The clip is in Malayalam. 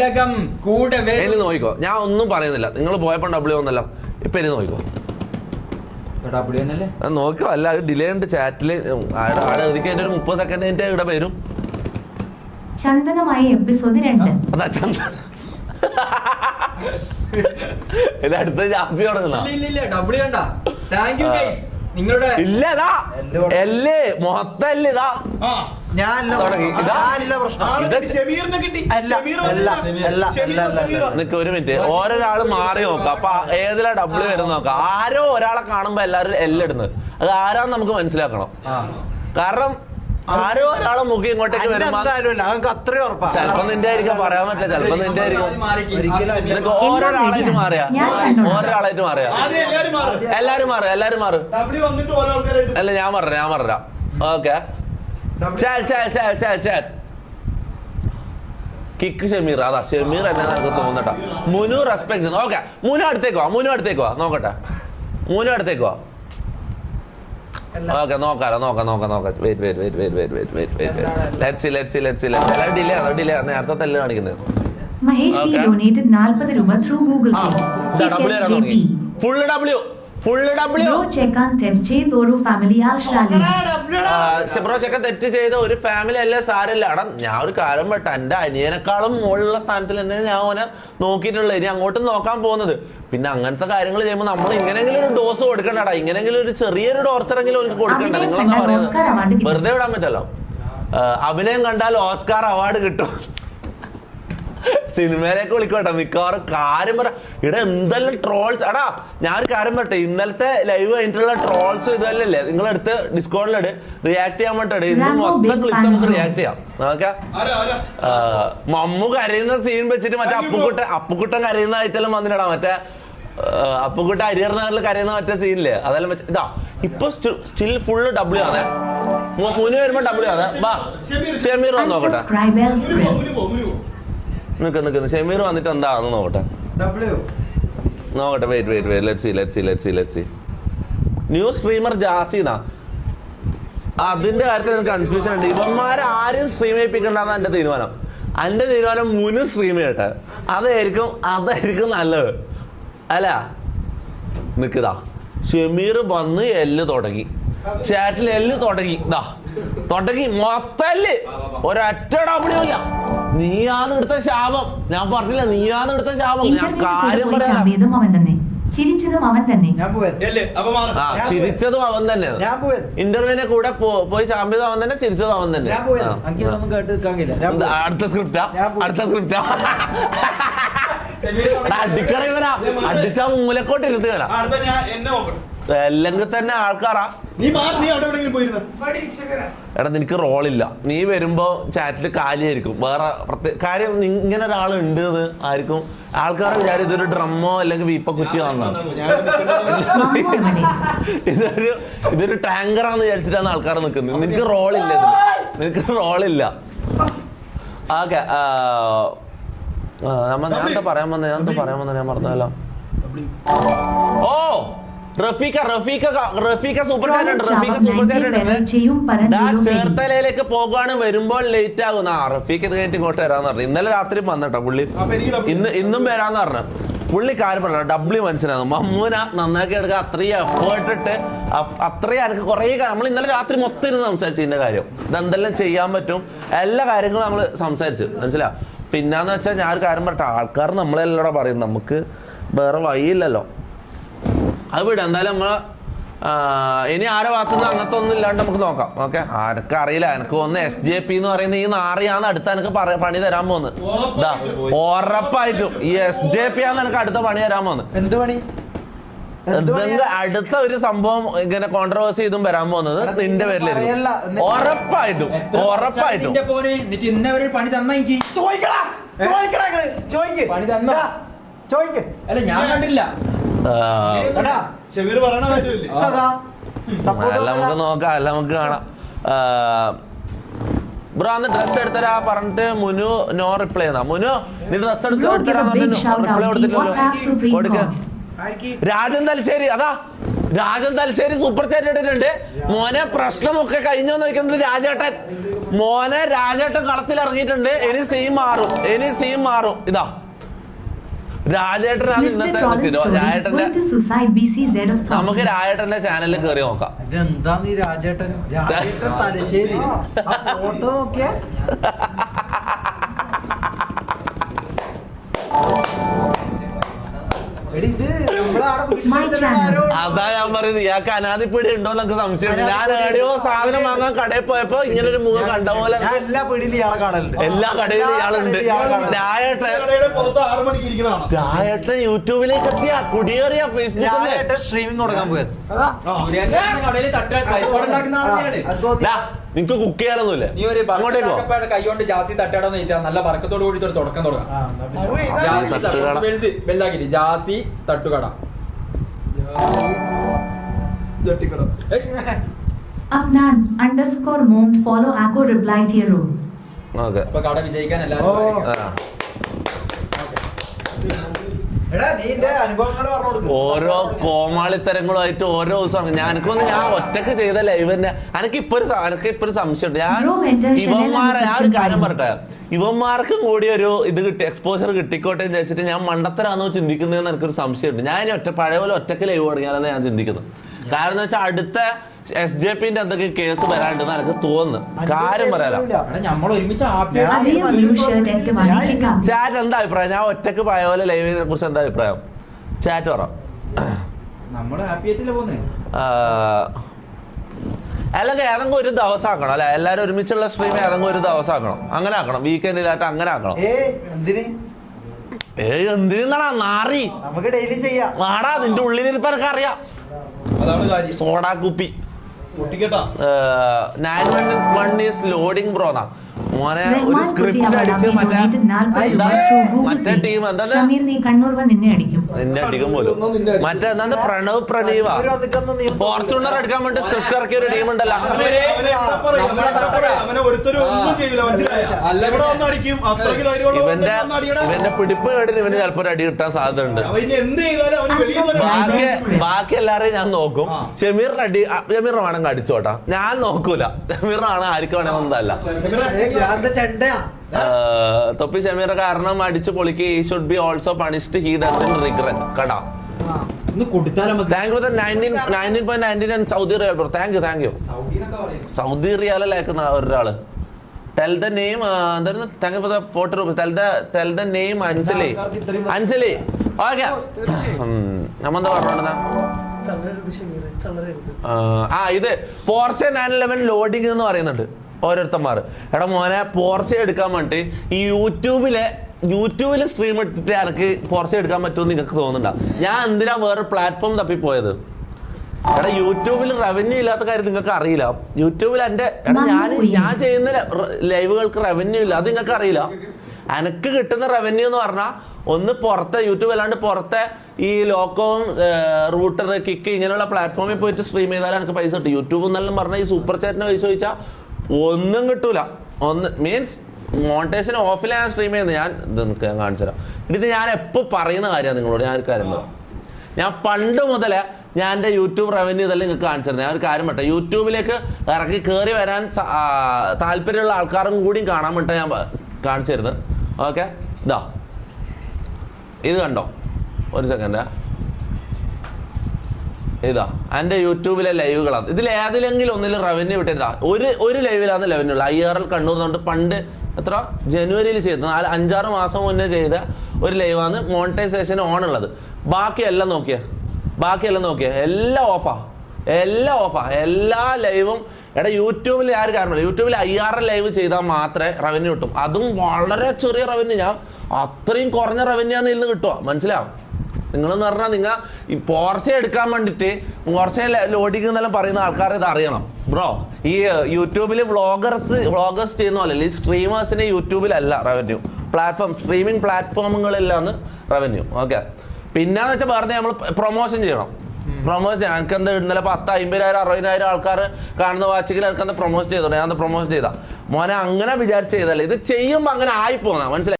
ഇതിനകം കൂടെ ഇനി നോക്കിക്കോ, ഞാൻ ഒന്നും പറയുന്നില്ല. നിങ്ങൾ പോയപ്പോ W ഒന്നല്ല, ഇപ്പൊ ഇനി നോക്കിക്കോ. നോക്കോ, അല്ല ഡിലേ ഉണ്ട് ചാറ്റില്. എനിക്ക് ഒരു 30 സെക്കൻഡ് ഇവിടെ വരും. ചന്ദനമായി എപ്പിസോഡ് 2. അതാ ചന്ദന അടുത്ത ജാസ്തി തുടങ്ങുന്ന നിങ്ങളുടെ ഇല്ലതാ എല്ലേ മൊത്തം അല്ലേ ഇതാ നിക്ക് ഒരു മിനിറ്റ്. ഓരോരാള് മാറി നോക്കാം. അപ്പൊ ഏതിലാ W വരുന്ന നോക്കാം. ആരോ ഒരാളെ കാണുമ്പോ എല്ലാരും ഇടുന്നത് അത് ആരാന്ന് നമുക്ക് മനസ്സിലാക്കണം. കാരണം ആരോ ഒരാളെ മുഖം ഇങ്ങോട്ടേക്ക് വരുമ്പോ ചെലപ്പോ നിന്റെ ആയിരിക്കും, പറയാൻ പറ്റില്ല. ചെലപ്പോ നിന്റെ ആയിരിക്കും. നിനക്ക് ഓരോരാളായിട്ട് മാറിയാ എല്ലാരും മാറും. അല്ല ഞാൻ പറഞ്ഞ ഓക്കെ. കിക്ക് ഷമീർ, അതാ ഷമീർ എന്നെ നമുക്ക് തോന്നട്ടാ. മുനു റെസ്പെക്ട്. ഓക്കെ, മുനു അടുത്തേക്ക് വാ നോക്കട്ടെ. മുനു അടുത്തേക്ക് വാ. ഓക്കെ, നോക്കാം. ഡിലേ നേരത്തെ തല്ല് കാണിക്കുന്നത്. Full W. ബ്രോ ചെക്കൻ തെറ്റ് ചെയ്ത ഒരു ഫാമിലി അല്ലേ സാരല്ല. എടാ ഞാൻ ഒരു കാര്യം പെട്ട, എന്റെ അനിയനെക്കാളും മുകളിലുള്ള സ്ഥാനത്തിൽ തന്നെ ഞാൻ ഓനെ നോക്കിയിട്ടുള്ളത്. ഇനി അങ്ങോട്ടും നോക്കാൻ പോകുന്നത്. പിന്നെ അങ്ങനത്തെ കാര്യങ്ങൾ ചെയ്യുമ്പോൾ നമ്മൾ ഇങ്ങനെങ്കിലും ഒരു ഡോസ് കൊടുക്കണ്ടടാ. ഇങ്ങനെങ്കിലും ഒരു ചെറിയൊരു ടോർച്ചറെങ്കിലും അവർക്ക് കൊടുക്കണ്ട. നിങ്ങളെന്താ പറയുന്നത്? വെറുതെ വിടാൻ പറ്റല്ലോ. അഭിനയം കണ്ടാൽ ഓസ്കാർ അവാർഡ് കിട്ടും. സിനിമയിലേക്ക് വിളിക്കോട്ടെ മിക്കവാറും. കാര്യം പറ ഇവിടെ എന്തെല്ലാം ട്രോൾസ്. എടാ ഞാൻ ഒരു കാര്യം പറട്ടെ, ഇന്നലത്തെ ലൈവ് കഴിഞ്ഞിട്ടുള്ള ട്രോൾസ് ഇതല്ലേ നിങ്ങളെടുത്ത് ഡിസ്കോഡിലിട്, റിയാക്ട് ചെയ്യാൻ പറ്റേ. ഇന്ന് മൊത്തം ക്ലിപ്സ് നമുക്ക് റിയാക്ട് ചെയ്യാം. നോക്കാം. മമ്മു കരയുന്ന സീൻ വെച്ചിട്ട് മറ്റേ അപ്പുക്കുട്ടൻ കരയുന്നതായിട്ടെല്ലാം വന്നിട്ടാ. മറ്റേ അപ്പുക്കുട്ട അരിയർനഗറിൽ കരയുന്ന മറ്റേ സീനില്ലേ, അതെല്ലാം വെച്ച് ഇതാ ഇപ്പൊ സ്റ്റിൽ ഫുള്ള് W ആണ്. മുന്നു വരുമ്പോ W ആണ്. വാ ഷമീർ വന്ന് നോക്കട്ടെ. നിക്കുന്നു ഷമീർ വന്നിട്ട് എന്താണെന്ന് നോക്കട്ടെ. Wait let's see. New streamer ജാസിന്നാ. അതിന്റെ കാര്യത്തിൽ എനിക്ക് കൺഫ്യൂഷൻ ഉണ്ട്. ഇവന്മാരാരും സ്ട്രീം ചെയ്യിപ്പിക്കണ്ടെന്ന് എന്റെ തീരുമാനം. മുനു സ്ട്രീം ചെയ്യട്ടെ. അതായിരിക്കും നല്ലത്. അല്ല നിക്കതാ ഷമീർ വന്ന് തുടങ്ങി ചാറ്റിൽ തുടങ്ങി മൊത്തം ഒരൊറ്റ W ഇല്ല. നീയാന്ന് എടുത്ത ശാപം. ഞാൻ പറഞ്ഞില്ല, നീയാന്ന് എടുത്ത ശാപം. ഞാൻ കാര്യം പറയാം. ചിരിച്ചതും അവൻ തന്നെ. ഇന്റർവ്യൂവിനെ കൂടെ പോയി ചാമ്പ്യതും അവൻ തന്നെ, ചിരിച്ചതും അവൻ തന്നെ. അടുത്ത സ്ക്രിപ്റ്റാ അടിക്കണ ഇവനാ. അടിച്ചാ മൂലക്കോട്ട് ഇരുന്ന് വരാം. അല്ലെങ്കിൽ തന്നെ ആൾക്കാരാ. എടാ നിനക്ക് റോളില്ല. നീ വരുമ്പോ ചാറ്റില് കാലിയായിരിക്കും. വേറെ കാര്യം ഇങ്ങനെ ഒരാളുണ്ട് ആയിരിക്കും. ആൾക്കാരെ വിചാരം ഇതൊരു ഡ്രമ്മോ അല്ലെങ്കിൽ വീപ്പ കുറ്റിയോ ആണെന്നാണ്. ഇതൊരു ടാങ്കറാന്ന് വിചാരിച്ചിട്ടാണ് ആൾക്കാർ നിൽക്കുന്നത്. നിനക്ക് റോളില്ല. ഓക്കെ, ഞാനെന്താ പറയാൻ വന്ന ഞാൻ പറഞ്ഞല്ലോ. ഓ റഫീഖ സൂപ്പർ ചാറ്റ് ചേർത്തലയിലേക്ക് പോകുവാണ്. വരുമ്പോൾ ലേറ്റ് ആകുന്ന റഫീഖ് ഇത് കഴിഞ്ഞിട്ട് ഇങ്ങോട്ട് വരാന്ന് പറഞ്ഞു. ഇന്നലെ രാത്രി വന്നിട്ടോ പുള്ളി. ഇന്നും വരാന്ന് പറഞ്ഞു. പുള്ളി കാര്യം പറഞ്ഞു W മനസ്സിലാകും. മമ്മൂന നന്നാക്കി എടുക്കുക. അത്രയും എഫേർട്ട് ഇട്ട് അത്രയും എനിക്ക് കുറേ നമ്മൾ ഇന്നലെ രാത്രി മൊത്തം ഇരുന്ന് സംസാരിച്ചു ഇതിന്റെ കാര്യം. ഇതെന്തെല്ലാം ചെയ്യാൻ പറ്റും എല്ലാ കാര്യങ്ങളും നമ്മൾ സംസാരിച്ചു. മനസ്സിലാ. പിന്നാന്ന് വെച്ചാൽ ഞാൻ ഒരു കാര്യം പറട്ടെ, ആൾക്കാർ നമ്മളെല്ലാം പറയും. നമുക്ക് വേറെ വഴിയില്ലല്ലോ. അത് വിടാം. എന്തായാലും നമ്മള് ഇനി ആരെ ഭാഗത്തുനിന്ന് അങ്ങനത്തെ ഒന്നും ഇല്ലാണ്ട് നമുക്ക് നോക്കാം. ഓക്കെ, ആർക്കും അറിയില്ല. എനിക്ക് ഒന്ന് SJP എന്ന് പറയുന്ന ഈ നാറിയാന്ന് അടുത്ത എനിക്ക് പണി തരാൻ പോകുന്നത്. ഇതാ ഉറപ്പായിട്ടും ഈ SJP ആന്ന് എനിക്ക് അടുത്ത പണി തരാൻ പോകുന്നത്. എന്ത് പണി? അടുത്ത ഒരു സംഭവം ഇങ്ങനെ കോൺട്രവേഴ്സി ഇതും വരാൻ പോകുന്നത് നിന്റെ പേരിലായിരിക്കും. ഉറപ്പായിട്ടും പണി തന്നെങ്കിൽ അല്ല ഞാൻ കണ്ടില്ല. നമുക്ക് നോക്കാം, അല്ല നമുക്ക് കാണാം. ബ്രോ അന്ന് ഡ്രസ് എടുത്തരാ പറഞ്ഞിട്ട് മുനു നോ റിപ്ലൈ എന്നാ. മുനു നീ ഡ്രസ് എടുത്തരാന്ന് പറഞ്ഞു റിപ്ലൈ കൊടുത്തില്ലല്ലോ. കൊടുക്ക രാജൻ തലശ്ശേരി. അതാ രാജൻ തലശ്ശേരി സൂപ്പർ ചാറ്റ് ഇട്ടിട്ടുണ്ട്. മോനെ പ്രശ്നമൊക്കെ കഴിഞ്ഞോ നോക്കുന്നത് രാജേട്ടൻ. മോനെ രാജേട്ടൻ കളത്തിൽ ഇറങ്ങിയിട്ടുണ്ട്. ഇനി സീൻ മാറും. ഇതാ രാജേട്ടനാണ് ഇന്നത്തെ രാജേട്ടന്റെ. നമുക്ക് രാജേട്ടന്റെ ചാനലിൽ കയറി നോക്കാം. ഇതെന്താ നീ രാജേട്ടൻ തലശ്ശേരി ഫോട്ടോ നോക്കിയാ അതാ ഞാൻ പറയുന്നത്. ഇയാൾക്ക് അനാദിപ്പീടി ഉണ്ടോ എന്നൊക്കെ സംശയമുണ്ട്. ഞാൻ എവിടെയോ സാധനം വാങ്ങാൻ കടയിൽ പോയപ്പോ ഇങ്ങനെ ഒരു മുഖം കണ്ട പോലെ എല്ലാ പീടിയിലും ഇയാളെ കാണലുണ്ട്. എല്ലാ കടയിലും ഇയാളുണ്ട്. രാജേട്ടൻ യൂട്യൂബിലേക്ക് എത്തിയ കുടിയേറിയ ഫേസ്ബുക്കിൽ സ്ട്രീമിംഗ് തുടങ്ങാൻ പോയത്. നിങ്ങക്ക് കുക്ക് ചെയ്യാനൊന്നുമില്ലേ? നീ ഒരു കൈകൊണ്ട് ജാസി തട്ടാടന്ന് ചോദിച്ചാൽ നല്ല വർക്കത്തോട് കൂടി ഒരു തുടക്കം തുടങ്ങാം. വലുതാക്കിട്ട് ജാസി തട്ടുകട. അപ്പൊ കട വിജയിക്കാൻ എല്ലാവരും ഓരോ കോമാളിത്തരങ്ങളുമായിട്ട് ഓരോ ദിവസമാണ്. ഞാൻ ഒറ്റക്ക് ചെയ്ത ലൈവ് തന്നെ എനിക്കിപ്പോ ഒരു സംശയമുണ്ട്. ഞാൻ ഒരു കാര്യം പറയട്ടെ, ഇവന്മാർക്കും കൂടി ഒരു ഇത് എക്സ്പോഷർ കിട്ടിക്കോട്ടെ എന്ന് വെച്ചിട്ട് ഞാൻ മണ്ടത്തരാന്നോ ചിന്തിക്കുന്നതെന്ന് എനിക്കൊരു സംശയമുണ്ട്. ഞാൻ പഴയ പോലെ ഒറ്റക്ക് ലൈവ് തുടങ്ങിയാലെന്ന് ഞാൻ ചിന്തിക്കുന്നത്. കാരണം എന്ന് വെച്ചാൽ അടുത്ത SJPന്റെ എന്തൊക്കെ കേസ് വരാണ്ടെന്ന് എനിക്ക് തോന്നുന്നു. കാര്യം പറയാലോ. ചാറ്റ് എന്താ അഭിപ്രായം? ഞാൻ ഒറ്റക്ക് പോയ പോലെ ലൈവിനെ കുറിച്ച് എന്താ അഭിപ്രായം? ചാറ്റ് പറ. അല്ലെങ്കിൽ ഏതെങ്കിലും ഒരു ദിവസം ആക്കണം അല്ലെ? എല്ലാരും ഒരുമിച്ചുള്ള സ്ട്രീം ഏതെങ്കിലും ഒരു ദിവസം ആക്കണം. അങ്ങനെ ആക്കണം. വീക്കെൻഡിലായിട്ട് അങ്ങനെ ആക്കണം. എന്തിനാ നാറി? നമുക്ക് ഡെയിലി ചെയ്യാം. നാടാ നിന്റെ ഉള്ളിലിരിപ്പ് എനിക്ക് അറിയാം. സോഡാ കുപ്പി 911 is loading bro ന്നാ. മോനെ ഒരു സ്ക്രിപ്റ്റ് അടിച്ച് മറ്റേ ടീം എന്താ നിന്നെ അടിക്കും പോലും. മറ്റേ എന്താ പ്രണീവ ഫോർച്യൂണർ എടുക്കാൻ വേണ്ടി സ്ക്രിപ്റ്റ് ഇറക്കിയ ഒരു ടീം ഉണ്ടല്ലോ. ഇവന്റെ പിടിപ്പ് കേട്ടിന് ഇവന് ചിലപ്പോ ഒരു അടി കിട്ടാൻ സാധ്യത ഉണ്ട്. ബാക്കി എല്ലാരെയും ഞാൻ നോക്കും. ഷമീറിന്റെ വേണമെങ്കിൽ അടിച്ചോട്ടാ, ഞാൻ നോക്കൂല. ഷമീറിനാണ് ആർക്കും വേണമെങ്കിൽ ഒന്നല്ല. തൊപ്പി ഷമീർ കാരണം അടിച്ചു പൊളിക്ക്. he should be also punished, he doesn't regret. കടാ thank you 19.99 Saudi riyal bro. Thank you. സൗദി റിയാലല്ലേക്കുന്ന ഒരാള്. ടെൽ ദ നെയിം എന്തായിരുന്നു? Thank you for the 40 rupees. Tell the name Ansali. Okay നമ്മളെന്താ പറഞ്ഞോണ്ടാ? ഇത് പോർഷെ 911 ലോഡിങ് എന്ന് പറയുന്നുണ്ട് ഓരോരുത്തന്മാർ. എടാ മോനെ പോർഷെ എടുക്കാൻ വേണ്ടിട്ട് ഈ യൂട്യൂബിൽ സ്ട്രീം ഇട്ടിട്ട് എനിക്ക് പോർഷെ എടുക്കാൻ പറ്റുമെന്ന് നിങ്ങൾക്ക് തോന്നുന്നുണ്ടോ? ഞാൻ എന്തിനാ വേറെ പ്ലാറ്റ്ഫോം തപ്പിപ്പോയത്? എടാ യൂട്യൂബിൽ റവന്യൂ ഇല്ലാത്ത കാര്യം നിങ്ങൾക്ക് അറിയില്ല. യൂട്യൂബിൽ ഞാൻ ചെയ്യുന്ന ലൈവുകൾക്ക് റവന്യൂ ഇല്ല, അത് നിങ്ങൾക്ക് അറിയില്ല. എനിക്ക് കിട്ടുന്ന റവന്യൂ എന്ന് പറഞ്ഞാൽ ഒന്ന് പുറത്തെ യൂട്യൂബ് അല്ലാണ്ട് പുറത്തെ ഈ ലോക്കോം റൂട്ടർ കിക്ക് ഇങ്ങനെയുള്ള പ്ലാറ്റ്ഫോമിൽ പോയിട്ട് സ്ട്രീം ചെയ്താലും എനിക്ക് പൈസ കിട്ടും. യൂട്യൂബ് എന്നെല്ലാം പറഞ്ഞാൽ ഈ സൂപ്പർ ചാറ്റിന് പൈസ ചോദിച്ചാൽ ഒന്നും കിട്ടൂല. മീൻസ് മോണിറ്റൈസേഷൻ ഓഫിലാണ് ഞാൻ സ്ട്രീം ചെയ്യുന്നത്. ഞാൻ ഇത് കാണിച്ചു തരാം. ഇത് ഞാൻ എപ്പോൾ പറയുന്ന കാര്യമാണ് നിങ്ങളോട്. ഞാൻ ഒരു കാര്യം പറയാം. ഞാൻ പണ്ട് മുതലേ ഞാൻ എൻ്റെ യൂട്യൂബ് റവന്യൂ ഇതെല്ലാം നിങ്ങൾക്ക് കാണിച്ചു തരുന്നത്. ഞാൻ ഒരു കാര്യം പറ്റേ യൂട്യൂബിലേക്ക് ഇറക്കി കയറി വരാൻ താല്പര്യമുള്ള ആൾക്കാരും കൂടിയും കാണാൻ വേണ്ടി ഞാൻ കാണിച്ചു തരുന്നത്. ഓക്കെ, ഇതാ ഇത് കണ്ടോ? ഒരു സെക്കൻഡ്. ഇതാ എൻ്റെ യൂട്യൂബിലെ ലൈവുകളാണ്. ഇതിൽ ഏതിലെങ്കിലും ഒന്നിലും റവന്യൂ വിട്ടിരുതാ. ഒരു ലൈവിലാണ് റവന്യൂ ഉള്ളത്. IRL കണ്ണൂർ കൊണ്ട് പണ്ട് എത്ര ജനുവരിയിൽ ചെയ്തത് 5-6 മാസം മുന്നേ ചെയ്ത ഒരു ലൈവാണ് മോണിറ്റൈസേഷൻ ഓൺ ഉള്ളത്. ബാക്കിയെല്ലാം നോക്കിയേ എല്ലാം ഓഫാ. എല്ലാ ലൈവും. എടാ യൂട്യൂബിൽ ആര് കാരണമല്ല, യൂട്യൂബിൽ IRL ലൈവ് ചെയ്താൽ മാത്രമേ റവന്യൂ കിട്ടും. അതും വളരെ ചെറിയ റവന്യൂ. ഞാൻ അത്രയും കുറഞ്ഞ റവന്യൂ ആണ് ഇന്ന് കിട്ടുക. മനസ്സിലാവും? നിങ്ങളെന്ന് പറഞ്ഞാൽ നിങ്ങൾ ഈ പോർച്ച എടുക്കാൻ വേണ്ടിയിട്ട് പോർച്ച ലോഡിങ് എന്നെല്ലാം പറയുന്ന ആൾക്കാർ ഇത് അറിയണം ബ്രോ. ഈ യൂട്യൂബിൽ വ്ളോഗേഴ്സ് ചെയ്യുന്ന പോലെ ഈ സ്ട്രീമേഴ്സിന് യൂട്യൂബിലല്ല റവന്യൂ. സ്ട്രീമിംഗ് പ്ലാറ്റ്ഫോമുകളിലാണ് റവന്യൂ. ഓക്കെ, പിന്നെന്ന് വെച്ചാൽ പറഞ്ഞാൽ നമ്മൾ പ്രൊമോഷൻ ചെയ്യണം. എനിക്ക് എന്താ ഇന്നലെ 10,000, 50,000, 60,000 ആൾക്കാർ കാണുന്ന വാച്ചിങ്ങിൽ എനിക്ക് എന്താ പ്രൊമോഷൻ ചെയ്തോളൂ. ഞാൻ പ്രൊമോഷൻ ചെയ്താ മോനെ അങ്ങനെ വിചാരിച്ച് ചെയ്തല്ലേ. ഇത് ചെയ്യുമ്പോൾ അങ്ങനെ ആയിപ്പോന്നാ. മനസ്സിലായി?